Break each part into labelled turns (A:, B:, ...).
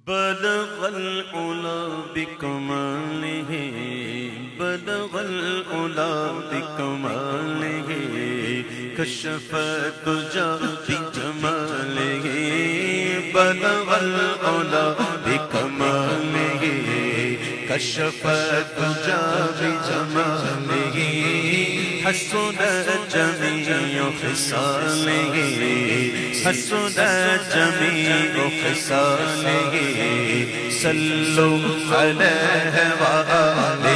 A: بلغ العلا بکمالہ بلغ العلا بکمالہ کشف الدجی بجمالہ بلغ العلا بکمالہ کشف الدجی بجمالہ حسنت جمیع خصالہ حسنت جمیع خصالہ صلو علیہ وآلہ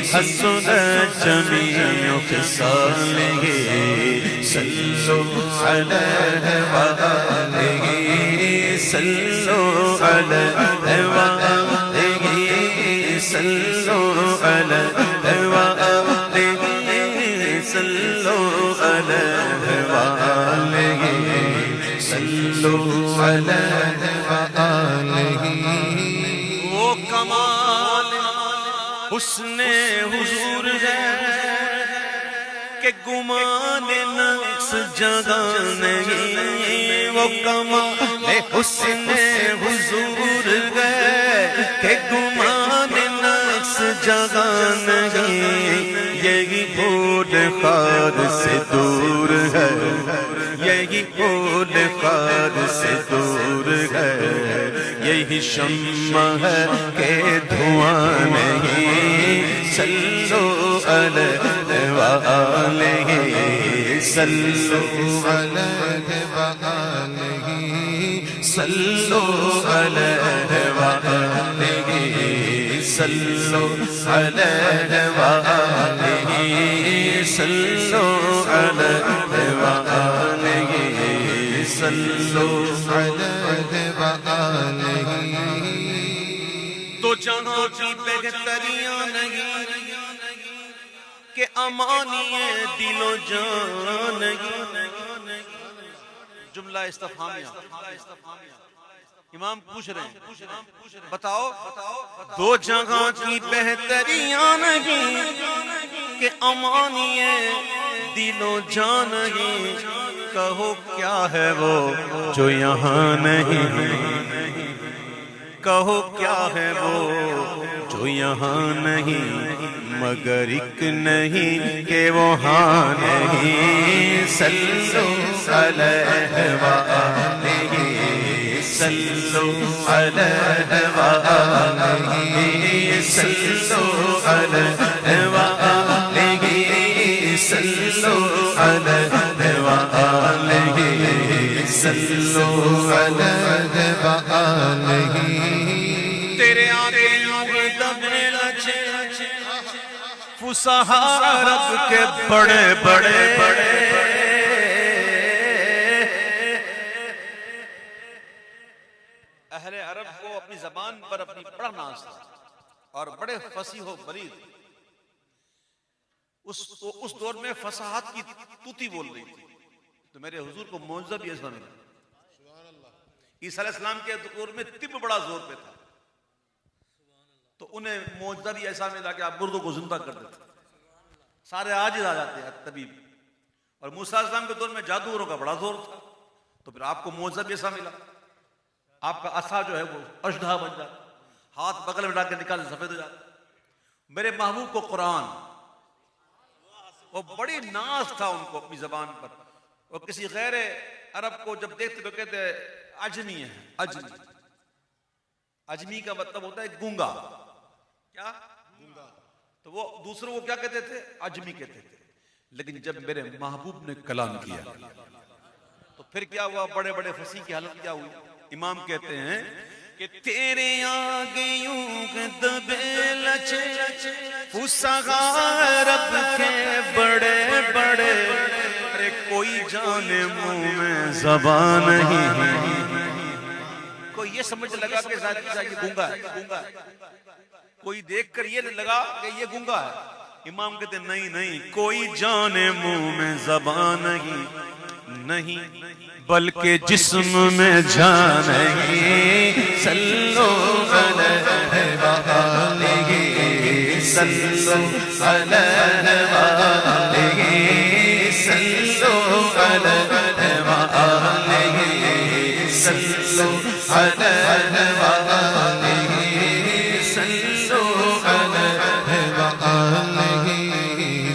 A: حسنت جمیع خصالہ صلو علیہ وآلہ صلو علیہ وآلہ صلو علیہ وآلہ صلو علیہ وآلہ صلو علیہ وآلہ وہ کمال حسن حضور ہے کہ گمان نقص جگہ نہیں وہ کمال حسن حضور ہے کہ گمان نقص جگہ نہیں یہی بھول خار سے دور ہے یہی بھول خار سے دور ہے یہی شمع ہے کہ دھواں نہیں صلو علیہ وآلہ صلو علیہ وآلہ صلو علیہ وآلہ صلو علیہ وآلہ صلو علیہ وآلہ صلو علیہ وآلہ تو جہاں کی بہتریاں نہیں کہ امانی دل و جان نہیں جملہ استفہامیہ امام پوچھ رہے ہیں بتاؤ دو جگہ کی بہتریاں نہیں کہ امانی دل و جان نہیں کہو کیا ہے وہ جو یہاں نہیں کہو کیا ہے وہ جو یہاں نہیں مگر ایک نہیں کہ وہ ہاں نہیں صلو علیہ وآلہ صلو علیہ وآلہ صلو علیہ وآلہ صلو علیہ وآلہ صلو علیہ وآلہ تیرے آگے لوگ دبنے لچے فصحاء عرب کے بڑے بڑے اہل عرب کو اپنی زبان پر اپنی بڑا ناز تھا اور بڑے فصیح و بلیغ اس دور میں فصاحت کی توتی بول رہی تھی تو میرے حضور کو معجزہ بھی ایسا ملا عیسیٰ علیہ السلام کے دور میں طب بڑا زور پہ تھا تو انہیں معجزہ بھی ایسا ملا کہ آپ مردوں کو زندہ کر دیتے سارے عاجز آ جاتے ہیں طبیب اور موسیٰ علیہ السلام کے دور میں جادوگروں کا بڑا زور تھا تو پھر آپ کو معجزہ بھی ایسا ملا آپ کا عصا جو ہے وہ اژدہا بن جاتا ہاتھ بغل میں ڈال کے نکال سفید ہو جاتا میرے محبوب کو قرآن وہ بڑی ناز تھا ان کو اپنی زبان پر وہ کسی غیر عرب کو جب دیکھتے تو کہتے عجمی ہے عجمی عجمی کا مطلب ہوتا ہے گونگا کیا گونگا تو وہ دوسروں کو کیا کہتے تھے عجمی کہتے تھے لیکن جب میرے محبوب نے کلام کیا تو پھر کیا ہوا بڑے بڑے فصیح کی حالت کیا ہوئی امام کہتے ہیں کہ تیرے آگے یوں دبے لچے فصحاء عرب کے بڑے بڑے ارے کوئی جانے منہ میں زبان نہیں کوئی یہ سمجھ لگا کہ یہ گونگا ہے کوئی دیکھ کر یہ لگا کہ یہ گونگا ہے امام کہتے نہیں کوئی جانے منہ میں زبان نہیں بلکہ جسم میں جان ہے صلو علیہ وآلہ صلو علیہ وآلہ صلو علیہ وآلہ صلو
B: علیہ وآلہ صلو علیہ وآلہ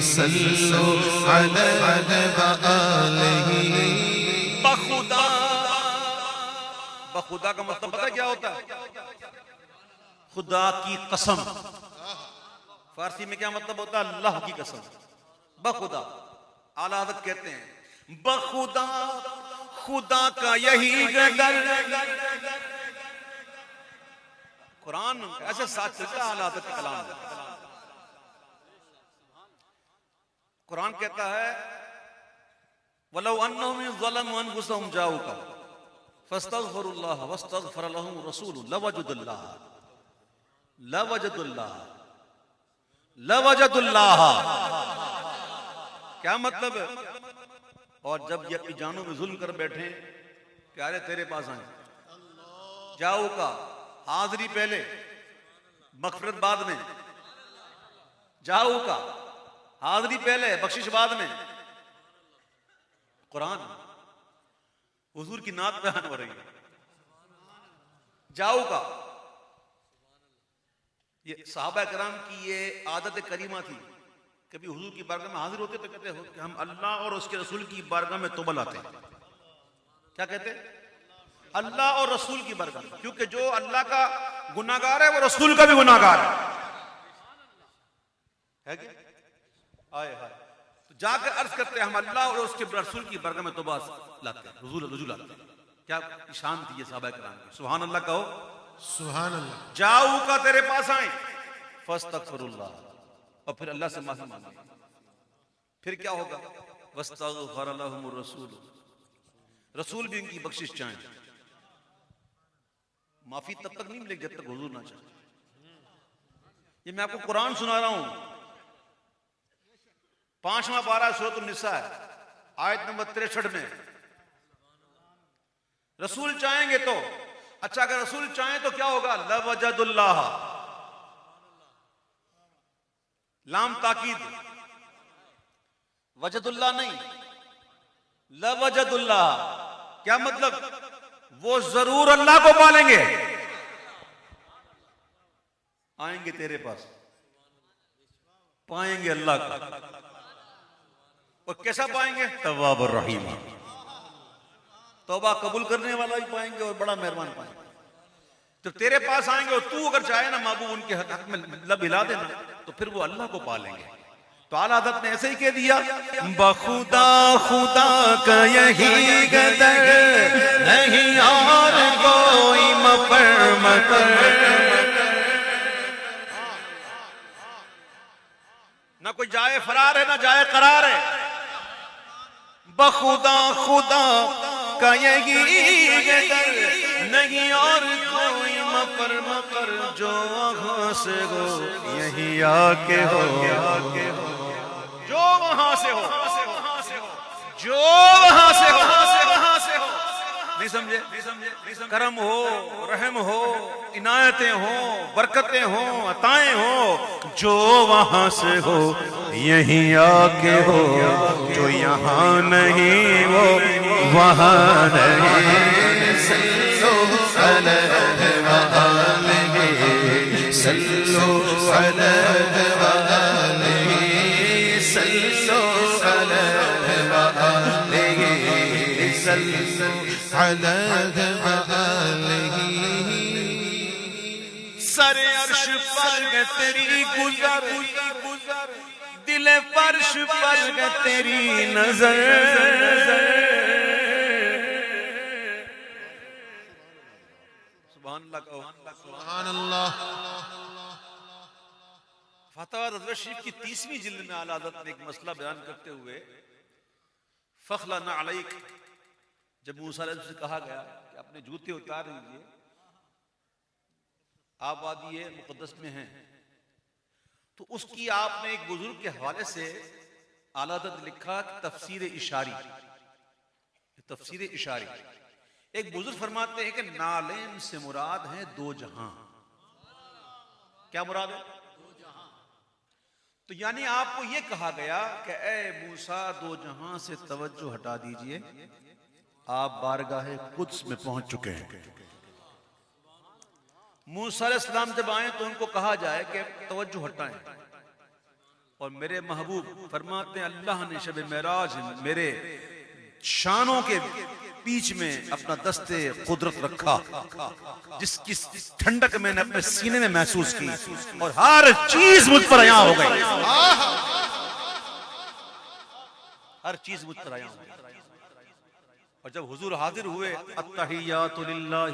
B: صلو علیہ وآلہ
A: بخدا. بخدا کا مطلب پتہ کیا ہوتا ہے؟ خدا کی قسم. فارسی میں کیا مطلب ہوتا ہے؟ اللہ کی قسم. بخدا. اعلیٰ حضرت کہتے ہیں بخدا خدا کا یہی قدر. قرآن ایسے ساتھ چلتا ہے اعلیٰ حضرت کا کلام. قرآن کہتا ہے وَلَوْ أَنَّهُمْ ظَلَمُوا أَنفُسَهُمْ جَاءُوكَ فَاسْتَغْفَرُوا اللَّهَ وَاسْتَغْفَرَ لَهُمُ الرَّسُولُ لَوَجَدُوا اللَّهَ. کیا مطلب ہے؟ اور جب یہ اپنی جانوں میں ظلم کر بیٹھیں پیارے تیرے پاس آئیں. جاؤ کا حاضری پہلے مغفرت بعد میں. جاؤ کا حاضری پہلے بخشش بعد میں. قرآن حضور کی نعت بیان ہو رہی ہے. جاؤ کا یہ صحابہ کرام کی یہ عادت کریمہ تھی. کبھی حضور کی بارگاہ میں حاضر ہوتے تو کہتے ہیں کہ ہم اللہ اور اس کے رسول کی بارگاہ میں توبہ لاتے ہیں. کیا کہتے ہیں؟ اللہ اور رسول کی بارگاہ میں. کیونکہ جو اللہ کا گناہگار ہے وہ رسول کا بھی گناہگار ہے کیا؟ آئے ہائے. تو جا کر عرض کرتے ہیں ہم اللہ اور اس کے رسول کی بارگاہ میں توبہ لاتے ہیں, رجوع لاتے ہیں. کیا شان تھی یہ صحابہ کرام کی. سبحان اللہ کہو.
B: سبحان اللہ.
A: جاؤ کا تیرے پاس آئیں فاستغفر اللہ, اور پھر اللہ سے معافی مانگیں. پھر کیا ہوگا؟ واستغفر لهم الرسول, رسول بھی ان کی بخشش چاہیں. معافی تب تک نہیں ملے جب تک حضور نہ چاہیں. یہ میں آپ کو قرآن سنا رہا ہوں. 5واں پارہ سورۃ النساء آیت نمبر 63 میں. رسول چاہیں گے تو اچھا, اگر رسول چاہیں تو کیا ہوگا؟ لوجد اللہ. لام تاکید, وجد اللہ نہیں, لوجد اللہ. کیا مطلب؟ وہ ضرور اللہ کو پالیں گے. آئیں گے تیرے پاس, پائیں گے اللہ کو. اور کیسا پائیں گے؟ تواب الرحیم, توبہ قبول کرنے والا ہی پائیں گے اور بڑا مہربان پائیں گے. جب تیرے پاس آئیں گے اور تو اگر چاہے نا محبوب ان کے حق میں لب ہلا دینا تو پھر وہ اللہ کو پالیں گے. تو اعلیٰ حضرت نے ایسے ہی کہہ دیا بخدا خدا کا یہی قدر نہیں اور کوئی مفر. نہ کوئی جائے فرار ہے نہ جائے قرار ہے. بخدا خدا کا یہی قدر نہیں اور کوئی مفر جو وہاں سے ہو یہی آ کے ہو, جو وہاں سے ہو, جو وہاں سے ہو. نہیں سمجھے؟ کرم ہو, رحم ہو, عنایتیں ہوں, برکتیں ہوں, عطائیں ہوں, جو وہاں سے ہو یہی آ کے ہو. جو یہاں نہیں وہ وہاں نہیں. صلو علیہ وآلہ صلو علیہ وآلہ صلو علیہ وآلہ صلو علیہ وآلہ. سر عرش پر تیری گزر, دل فرش پر تیری نظر. سبحان اللہ.
B: سبحان اللہ.
A: فتاوی رضویہ شریف کی 30ویں جلد میں اعلیٰ حضرت نے ایک مسئلہ بیان کرتے ہوئے فخلعن علیک, جب موسیٰ علیہ السلام سے کہا گیا کہ اپنے جوتے اتار لیجئے, آپ وادی مقدس میں ہیں, تو اس کی آپ نے ایک بزرگ کے حوالے سے اعلیٰ حضرت نے لکھا کہ تفسیر اشاری. تفسیر اشاری ایک بزرگ فرماتے ہیں کہ نالین سے مراد ہے دو جہاں. کیا مراد ہے؟ تو یعنی آپ کو یہ کہا گیا کہ اے موسیٰ دو جہاں سے توجہ ہٹا دیجئے, آپ بارگاہ قدس میں پہنچ چکے ہیں. موسیٰ علیہ السلام جب آئیں تو ان کو کہا جائے کہ توجہ ہٹائیں، اور میرے محبوب فرماتے ہیں اللہ نے شب معراج میرے شانوں کے بیچ میں اپنا دست قدرت رکھا، جس کی ٹھنڈک میں نے اپنے سینے میں محسوس کی، اور ہر چیز مجھ پر عیاں ہو گئی، ہر چیز مجھ پر عیاں ہو گئی۔ اور جب حضور حاضر ہوئے، التحیات للہ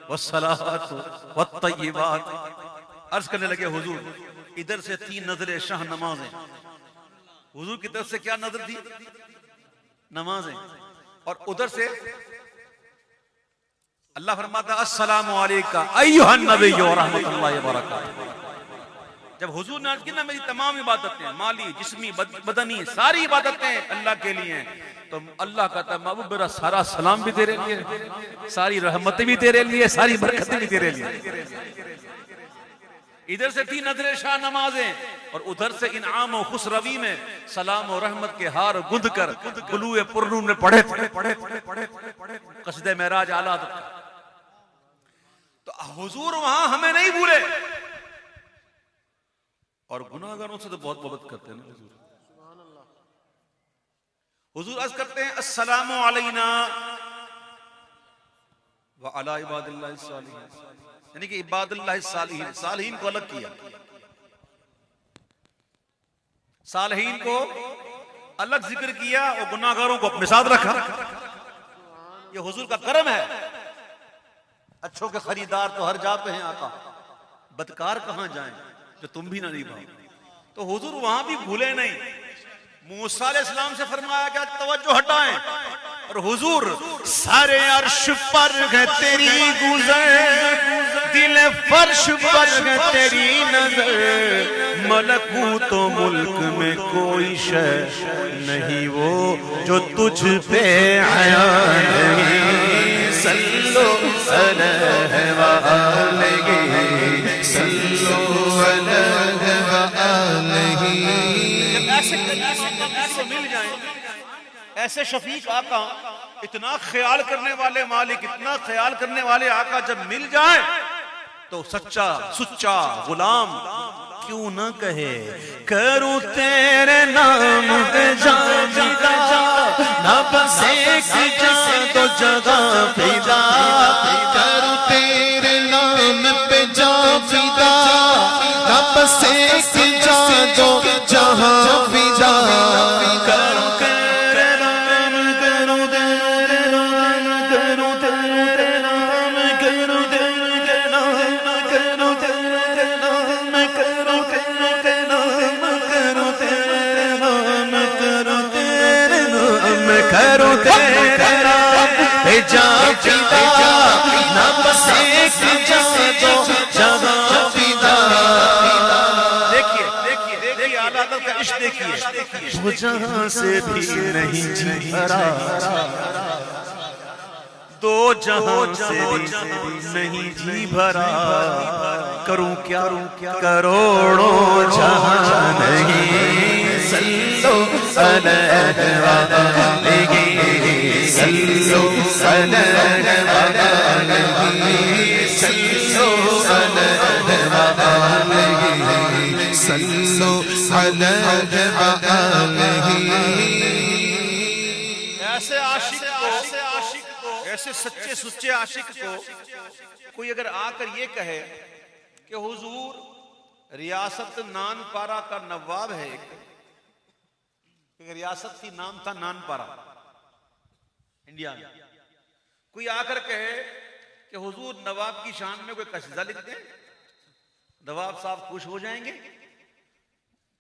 A: والصلاۃ والطیبات، عرض کرنے لگے حضور ادھر سے 3 نظر شاہ نمازیں، حضور کی طرف سے کیا نظر تھی؟ نمازیں، اور ادھر سے اللہ فرماتا السلام علیکم ایھا النبی ورحمۃ اللہ وبرکاتہ۔ جب حضور نے عرض کی نا میری تمام عبادتیں، مالی جسمی بدنی ساری عبادتیں اللہ کے لیے ہیں، تو اللہ کہتا ہے محبوب میرا سارا سلام بھی تیرے لیے، ساری رحمتیں بھی تیرے لیے، ساری برکتیں بھی تیرے لیے۔ ادھر سے 3 نظر شاہ نمازیں، اور ادھر سے انعام و خسروی میں سلام و رحمت کے ہار گند کر گلوئے پرنون میں پڑھے قصیدہ معراج اعلیٰ حضرت کا۔ تو حضور وہاں ہمیں نہیں بھولے، اور گناہگاروں سے تو بہت محبت کرتے ہیں نا حضور۔ حضور عرض کرتے ہیں السلام علینا وعلی عباد اللہ الصالحین، یعنی کہ عباد اللہ الصالحین، صالحین کو الگ کیا، صالحین کو الگ ذکر کیا اور گناہگاروں کو اپنے ساتھ رکھا۔ یہ حضور کا کرم ہے۔ اچھوں کے خریدار تو ہر جا پہ ہیں آقا، بدکار کہاں جائیں جو تم بھی نہ نبھاؤ۔ تو حضور وہاں بھی بھولے نہیں، موسیٰ علیہ السلام سے فرمایا کہ توجہ ہٹائیں، اور حضور سارے عرش پر ہے تیری گزر، دل فرش پر ہے تیری نظر، ملکوت و ملک میں کوئی شے نہیں وہ جو تجھ پہ عیاں نہیں، صلو علیہ وآلہ صلو علیہ وآلہ۔ مل جائیں ایسے شفیق آقا، اتنا خیال کرنے والے مالک، اتنا خیال کرنے والے آقا جب مل جائیں تو سچا سچا غلام کیوں نہ کہے کروں تیرے نام پہ جان فدا، نہ بس ایک جان تو جگہ فدا،
B: کروں تیرے نام پہ جان فدا، نہ بس ایک جان تو جہاں فدا،
A: وہ جہاں سے بھی نہیں جی بھرا، دو جہاں سے بھی نہیں جی بھرا، کروں کیا کروڑوں جہاں نہیں، صلو علیہ وآلہ صلو علیہ وآلہ صلو علیہ وآلہ
B: صلو علیہ وآلہ۔
A: ایسے عاشق کو، ایسے سچے سچے عاشق کو کوئی اگر آ کر یہ کہے کہ حضور ریاست نان پارا کا نواب ہے، ایک ریاست کی نام تھا نان پارا انڈیا میں، کوئی آ کر کہے کہ حضور نواب کی شان میں کوئی قصیدہ لکھ دیں، نواب صاحب خوش ہو جائیں گے،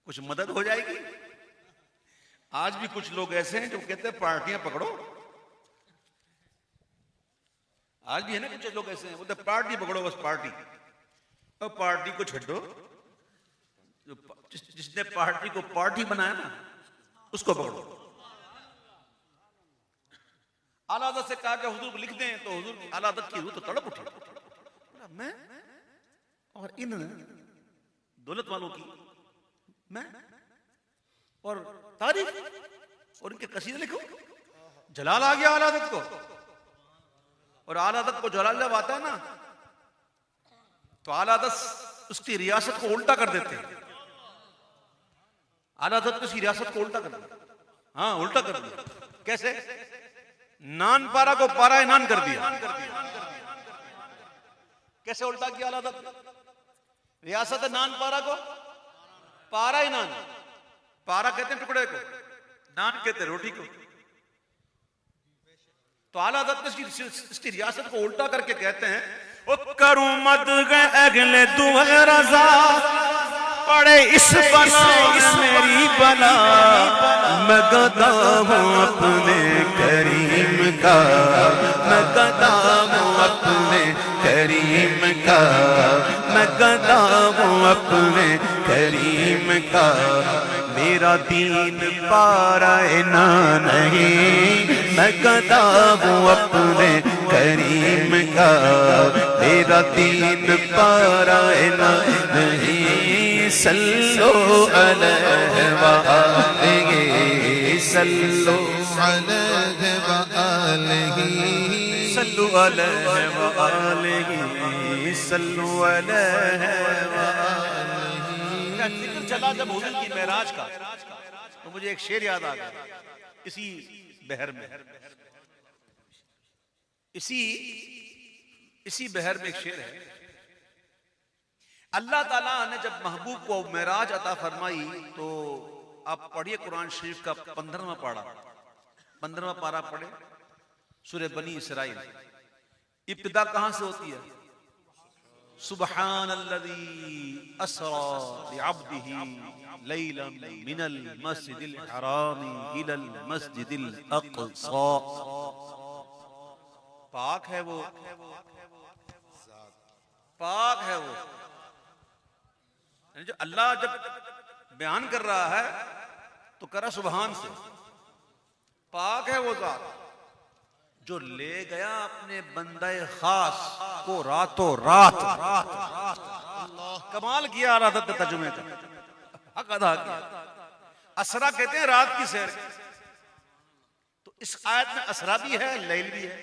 A: کچھ مدد ہو جائے گی۔ آج بھی کچھ لوگ ایسے ہیں جو کہتے ہیں پارٹیاں پکڑو، آج بھی ہے نا کچھ لوگ ایسے ہیں بولتے پارٹی پکڑو، بس پارٹی، اور پارٹی کو چھڈو، جس نے پارٹی کو پارٹی بنایا نا اس کو پکڑو۔ اعلیٰ حضرت سے کہا کہ حضور کو لکھ دیں، تو حضور اعلیٰ حضرت کی روح تو تڑپ اٹھی، میں اور ان دولت والوں کی میں اور تاریخ اور ان کے قصیدے لکھوں، جلال آ گیا اعلیٰ حضرت کو، اور اعلیٰ حضرت کو جلال جب آتا ہے نا تو اعلیٰ حضرت اس کی ریاست کو الٹا کر دیتے ہیں. اعلیٰ حضرت اس کی ریاست کو الٹا کر دیا. ہاں الٹا کر دیا. کیسے؟ نان پارا کو پارا نان کر دیا. کیسے الٹا کیا اعلیٰ حضرت؟ ریاست نان پارا کو پارا نان. پارا کہتے ہیں ٹکڑے کو، نان کہتے ہیں روٹی کو. تو اعلیٰ حضرت اس کی ریاست کو الٹا کر کے کہتے ہیں کروں مد اگلے دعا رضا پڑے اس بلا میری بلا میں گدا ہوں اپنے کریم کا، میں گدا ہوں اپنے کریم کا، میں گدا ہوں اپنے کریم کا. میرا دین پارا نہ نہیں، میں گدا ہوں اپنے کریم کا. میرا دین پارا نہ نہیں. صلو علیہ وآلہ، صلو
B: علیہ وآلہ،
A: صلو علیہ وآلہ، صلو علیہ وآلہ. ذکر چلا جب حضور کی معراج کا تو مجھے ایک شعر یاد آ گیا اسی بحر میں. اسی بحر میں ایک شعر ہے. اللہ تعالیٰ نے جب محبوب کو معراج عطا فرمائی تو آپ پڑھیے قرآن شریف کا 15واں پارہ پڑھے سورہ بنی اسرائیل. ابتدا کہاں سے ہوتی ہے؟ سبحان الذی اسری بعبدہ لیلا من المسجد الحرام الی المسجد الاقصی. پاک ہے وہ، پاک ہے وہ. جو اللہ جب بیان کر رہا ہے تو کرا سبحان سے. پاک ہے وہ ذات جو لے گیا اپنے بندہ خاص کو راتوں رات. کمال کیا اعلیٰ حضرت ترجمے کا، حق ادا کیا. اسرا کہتے ہیں رات کی سیر. تو اس آیت میں اسرا بھی ہے، لیل بھی ہے.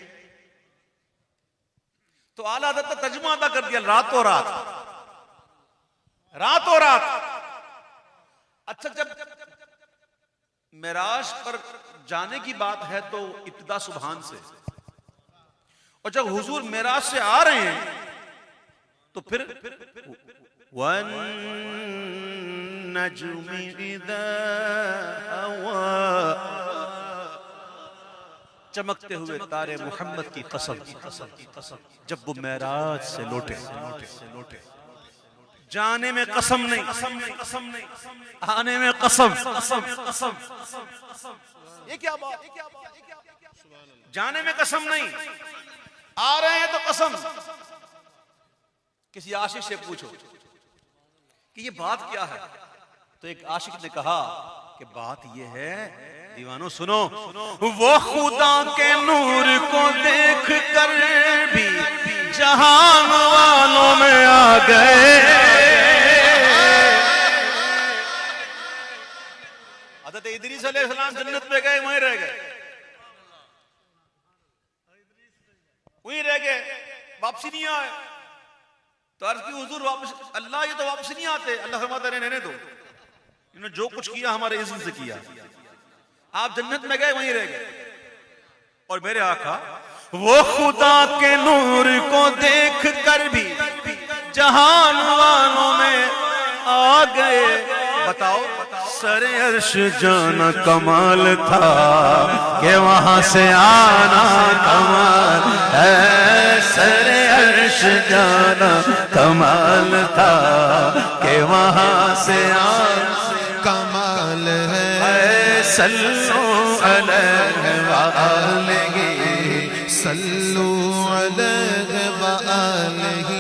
A: تو اعلیٰ حضرت ترجمہ ادا کر دیا راتوں رات، راتوں رات. اچھا جب معراج پر جانے کی بات ہے تو ابتدا سبحان سے، اور جب حضور معراج سے آ رہے ہیں تو پھر وَالنَّجْمِ إِذَا هَوَىٰ، چمکتے ہوئے تارے محمد کی قسم جب وہ معراج سے لوٹے. جانے میں قسم نہیں، آنے میں قسم. یہ کیا بات؟ جانے میں قسم نہیں، آ رہے ہیں تو قسم. کسی عاشق سے پوچھو کہ یہ بات کیا ہے تو ایک عاشق نے کہا کہ بات یہ ہے دیوانوں سنو، وہ خدا کے نور کو دیکھ کر بھی جہان والوں میں آ گئے. حضرت ادریس علیہ السلام جنت پہ گئے، وہیں رہ گئے، وہیں رہ گئے، واپسی نہیں آئے. تو عرض کی حضور واپس اللہ یہ تو واپس نہیں آتے. اللہ فرماتا ہے رہنے دو، انہوں نے جو کچھ کیا ہمارے اذن سے کیا. آپ جنت میں گئے وہیں رہ گئے. اور میرے آقا وہ خدا کے نور کو دیکھ کر بھی جہان والوں میں آ گئے. بتاؤ سر عرش جانا کمال تھا کہ وہاں سے آنا کمال ہے. سر عرش جانا کمال تھا کہ وہاں سے آنا
B: کمال ہے.
A: صلو علیہ وآلہ،
B: صلو علیہ وآلہ،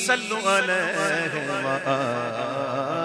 A: صلو علیہ وآلہ.